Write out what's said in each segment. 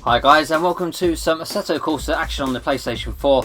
Hi guys, and welcome to some Assetto Corsa action on the PlayStation 4.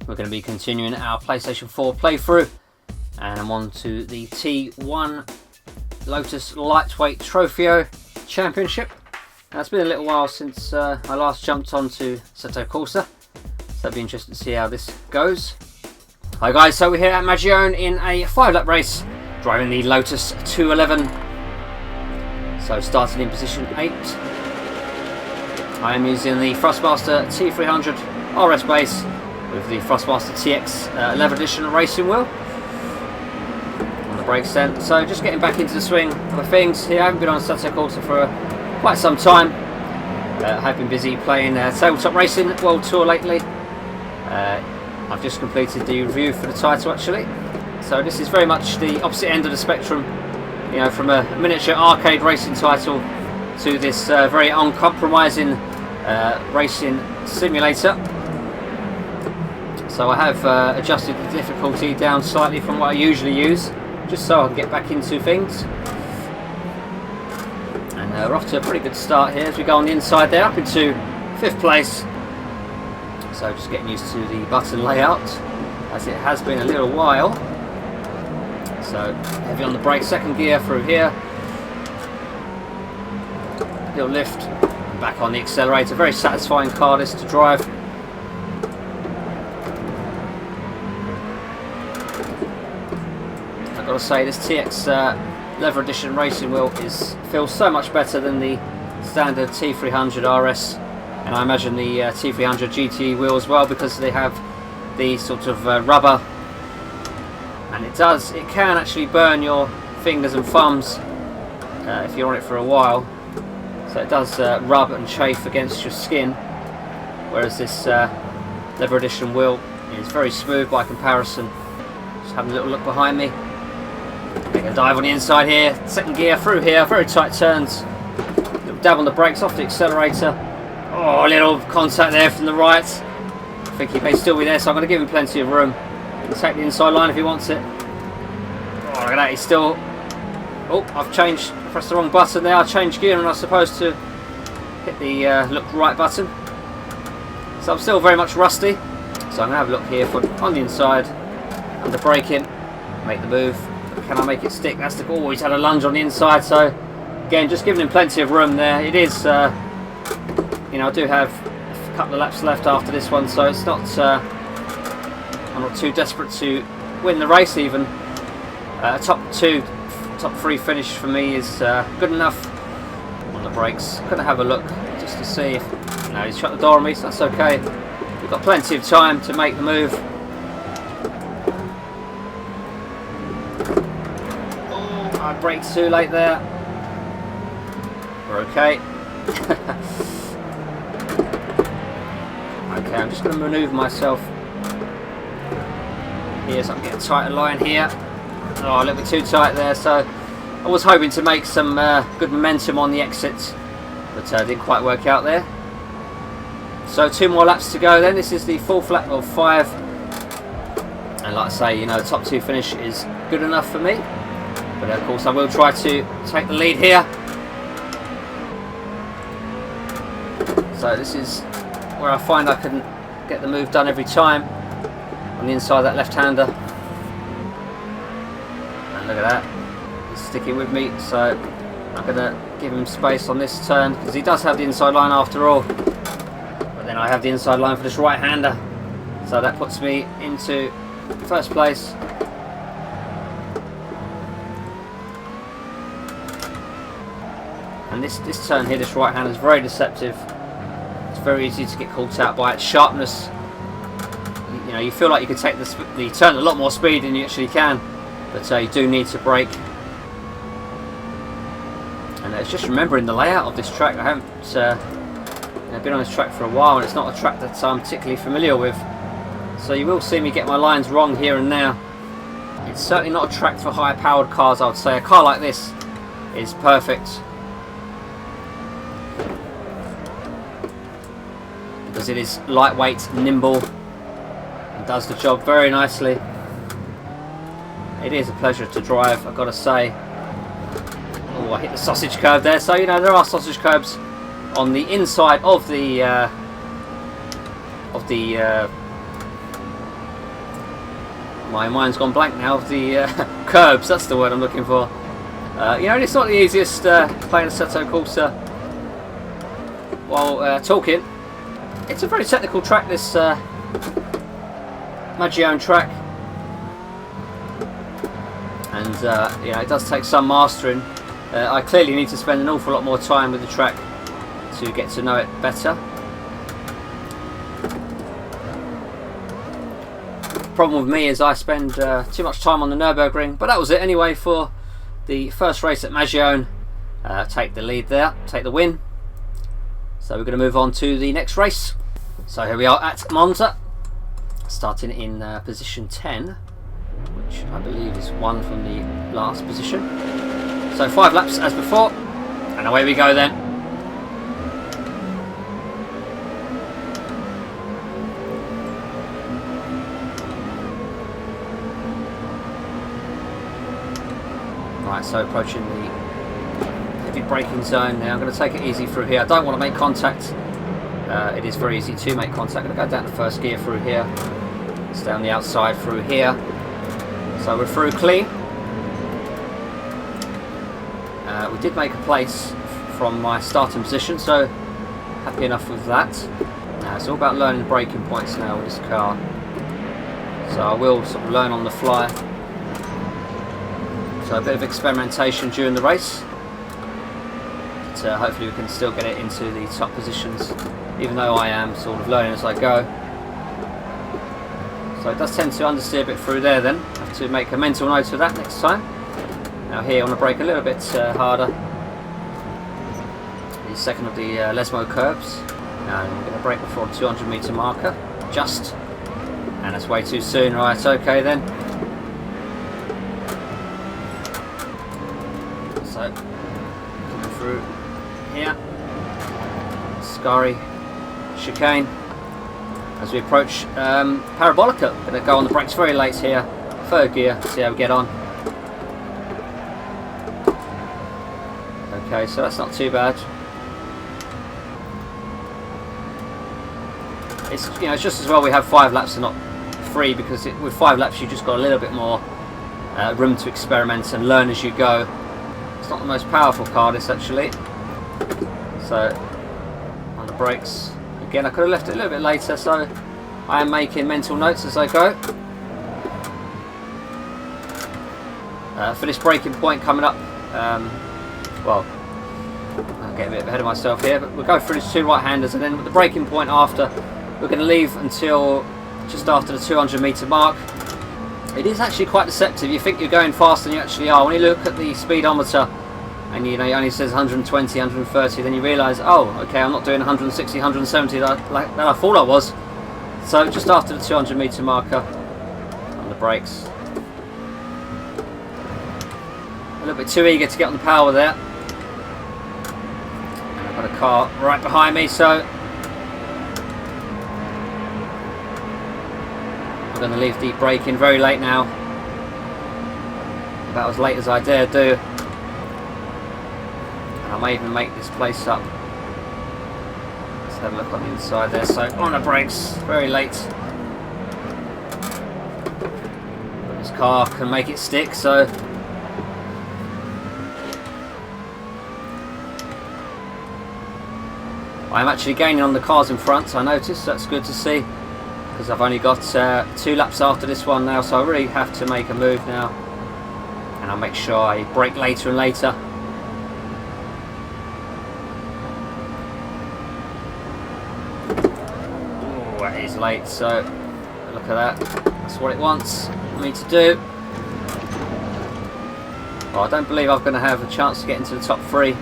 We're going to be continuing our PlayStation 4 playthrough, and I'm on to the T1 Lotus Lightweight Trophy Championship. Now, it's been a little while since I last jumped onto Assetto Corsa, so it'll be interesting to see how this goes. Hi guys, so we're here at Magione in a 5-lap race, driving the Lotus 211. So starting in position 8. I am using the Thrustmaster T300 RS base with the Thrustmaster TX 11th edition racing wheel on the brakes then. So just getting back into the swing of things here. I haven't been on Assetto Corsa for quite some time. I've been busy playing Tabletop Racing World Tour lately. I've just completed the review for the title actually. So this is very much the opposite end of the spectrum, you know, from a miniature arcade racing title to this very uncompromising racing simulator. So I have adjusted the difficulty down slightly from what I usually use, just so I can get back into things. And we're off to a pretty good start here as we go on the inside there, up into 5th place. So just getting used to the button layout, as it has been a little while. So heavy on the brake, 2nd gear through here. Little lift, back on the accelerator. Very satisfying car this to drive. I've got to say, this TX leather edition racing wheel feels so much better than the standard T300 RS, and I imagine the T300 GT wheel as well, because they have the sort of rubber, and it can actually burn your fingers and thumbs if you're on it for a while. So it does rub and chafe against your skin, whereas this leather edition wheel is very smooth by comparison. Just having a little look behind me. Taking a dive on the inside here, 2nd gear through here, very tight turns. Little dab on the brakes, off the accelerator. Oh, a little contact there from the right. I think he may still be there, so I'm going to give him plenty of room. He'll take the inside line if he wants it. Oh, look at that, he's still... Oh, I've pressed the wrong button there. I changed gear and I was supposed to hit the look right button. So I'm still very much rusty. So I'm going to have a look here on the inside, under braking, make the move. Can I make it stick? That's the... Oh, he's had a lunge on the inside. So again, just giving him plenty of room there. It is, you know, I do have a couple of laps left after this one, so it's not. I'm not too desperate to win the race even. Top 3 finish for me is good enough. On the brakes, gonna have a look just to see if... No, he's shut the door on me, so that's okay. We've got plenty of time to make the move. Oh, I braked too late there. We're okay. Okay, I'm just going to manoeuvre myself here so I can get a tighter line here. Oh, a little bit too tight there, so I was hoping to make some good momentum on the exit, but didn't quite work out there. So 2 more laps to go then. This is the 4th lap of 5, and like I say, you know, the top 2 finish is good enough for me, but of course I will try to take the lead here. So this is where I find I can get the move done every time, on the inside of that left-hander. And look at that, he's sticking with me, so I'm going to give him space on this turn, because he does have the inside line after all. But then I have the inside line for this right-hander, so that puts me into 1st place. And this turn here, this right-hander is very deceptive. It's very easy to get caught out by its sharpness. You know, you feel like you could take the turn at a lot more speed than you actually can, but you do need to brake. And it's just remembering the layout of this track. I haven't been on this track for a while, and it's not a track that I'm particularly familiar with. So you will see me get my lines wrong here and now. It's certainly not a track for high-powered cars, I would say. A car like this is perfect, because it is lightweight, nimble, and does the job very nicely. It is a pleasure to drive, I've got to say. Oh, I hit the sausage curb there, so you know, there are sausage curbs on the inside of the my mind's gone blank now, of the curbs. That's the word I'm looking for. You know, it's not the easiest playing Assetto Corsa while talking. It's a very technical track, this Magione track, and you know, it does take some mastering. I clearly need to spend an awful lot more time with the track to get to know it better. Problem with me is I spend too much time on the Nürburgring, but that was it anyway for the first race at Magione. Take the lead there, take the win. So we're going to move on to the next race. So here we are at Monza, starting in position 10, which I believe is one from the last position. So 5 laps as before, and away we go then. Right, so approaching the heavy braking zone now. I'm going to take it easy through here. I don't want to make contact. It is very easy to make contact. I'm going to go down to first gear through here. Stay on the outside through here. So we're through clean. We did make a place from my starting position, so happy enough with that. Now it's all about learning braking points now with this car. So I will sort of learn on the fly. So a bit of experimentation during the race, but hopefully we can still get it into the top positions, even though I am sort of learning as I go. So it does tend to understeer a bit through there then. I have to make a mental note of that next time. Now here I want to brake a little bit harder. The second of the Lesmo curbs. Now I'm going to brake before a 200 metre marker. Just. And that's way too soon. Right, okay then. So, coming through here, Scari chicane as we approach Parabolica. Going to go on the brakes very late here, third gear, see how we get on. Okay, so that's not too bad. It's, you know, it's just as well we have 5 laps and not 3, because with 5 laps you've just got a little bit more room to experiment and learn as you go. It's not the most powerful car, this, actually. So on the brakes again, I could have left it a little bit later, so I am making mental notes as I go. For this braking point coming up, well, I'm getting a bit ahead of myself here, but we'll go through these 2 right-handers, and then with the braking point after, we're going to leave until just after the 200 metre mark. It is actually quite deceptive. You think you're going faster than you actually are. When you look at the speedometer and you know it only says 120, 130, then you realise, oh, okay, I'm not doing 160, 170 that I thought I was. So just after the 200 metre marker on the brakes. A little bit too eager to get on the power there. And I've got a car right behind me, so I'm going to leave deep braking very late now. About as late as I dare do. And I may even make this place up. Let's have a look on the inside there. So on the brakes, very late. But this car can make it stick, so I'm actually gaining on the cars in front, I noticed. That's good to see, because I've only got 2 laps after this one now, so I really have to make a move now, and I'll make sure I brake later and later. Oh, it is late, so look at that. That's what it wants me to do. Oh, I don't believe I'm going to have a chance to get into the top 3.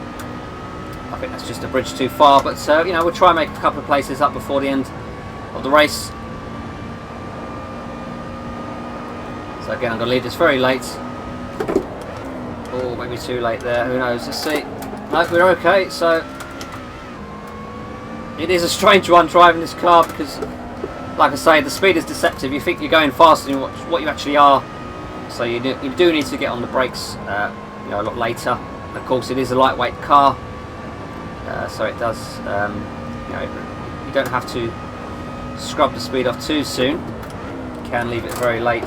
I think that's just a bridge too far, but you know, we'll try and make a couple of places up before the end of the race. So again, I'm going to leave this very late. Oh, maybe too late there, who knows, let's see. No, we're okay. So it is a strange one driving this car, because like I say, the speed is deceptive. You think you're going faster than what you actually are, so you do need to get on the brakes you know, a lot later. Of course, it is a lightweight car, so it does, you know, you don't have to scrub the speed off too soon. You can leave it very late.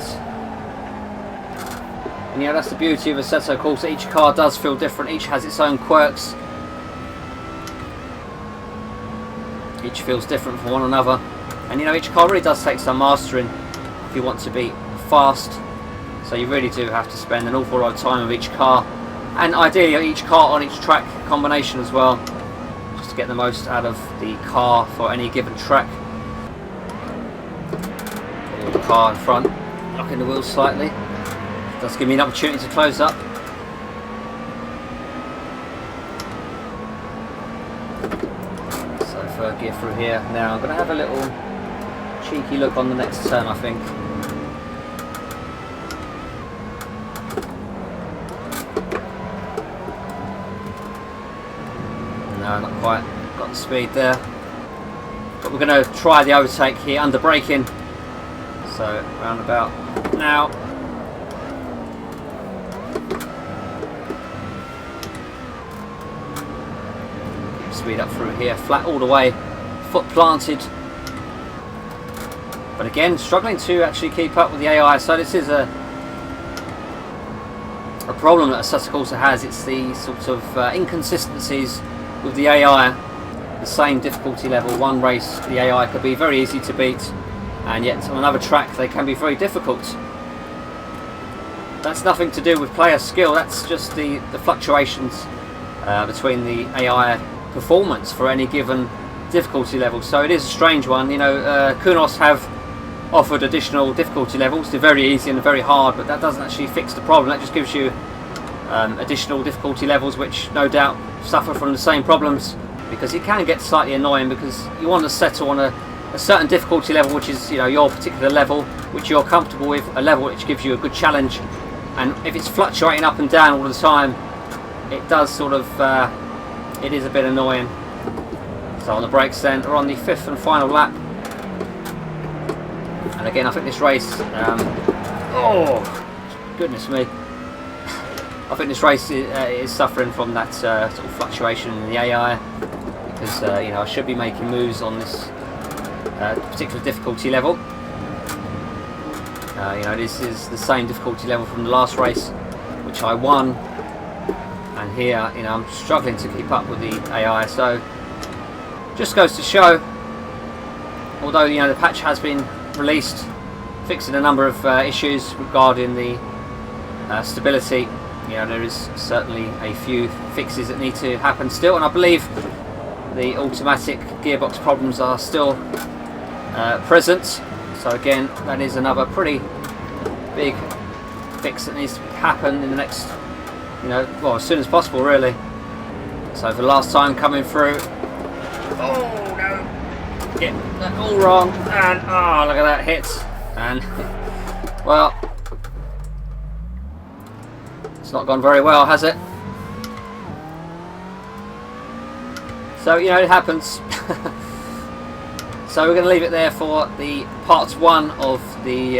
And yeah, that's the beauty of Assetto Corsa. Each car does feel different, each has its own quirks. Each feels different from one another. And you know, each car really does take some mastering if you want to be fast. So you really do have to spend an awful lot of time with each car. And ideally each car on each track combination as well, just to get the most out of the car for any given track. Pull the car in front, locking the wheels slightly. Does give me an opportunity to close up. So third gear through here. Now I'm going to have a little cheeky look on the next turn, I think. No, not quite got the speed there. But we're going to try the overtake here under braking. So round about now. Speed up through here, flat all the way, foot planted. But again, struggling to actually keep up with the AI. So this is a problem that Assetto Corsa has. It's the sort of inconsistencies with the AI. The same difficulty level, one race the AI could be very easy to beat, and yet on another track they can be very difficult. That's nothing to do with player skill, that's just the fluctuations between the AI performance for any given difficulty level. So it is a strange one. You know, Kunos have offered additional difficulty levels. They're very easy and very hard, but that doesn't actually fix the problem. That just gives you additional difficulty levels, which no doubt suffer from the same problems, because it can get slightly annoying because you want to settle on a certain difficulty level, which is, you know, your particular level, which you're comfortable with, a level which gives you a good challenge. And if it's fluctuating up and down all the time, it does sort of it is a bit annoying. So on the brakes then, we're on the 5th and final lap. And again, I think this race, oh goodness me, I think this race is suffering from that sort of fluctuation in the AI, because you know, I should be making moves on this particular difficulty level. You know, this is the same difficulty level from the last race, which I won. And here, you know, I'm struggling to keep up with the AI, so just goes to show, although, you know, the patch has been released fixing a number of issues regarding the stability, you know, there is certainly a few fixes that need to happen still, and I believe the automatic gearbox problems are still present. So again, that is another pretty big fix that needs to happen in the next, you know, well, as soon as possible really. So for the last time coming through, oh no, get that all wrong, and oh, look at that hit, and well, it's not gone very well, has it? So, you know, it happens. So we're going to leave it there for the part 1 of the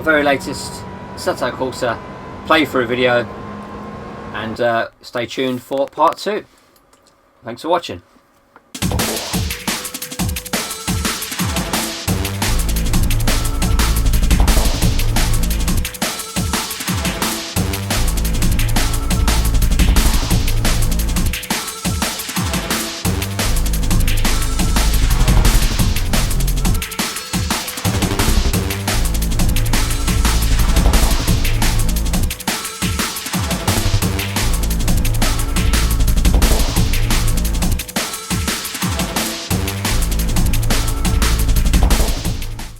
very latest Assetto Corsa playthrough video. And stay tuned for part 2. Thanks for watching.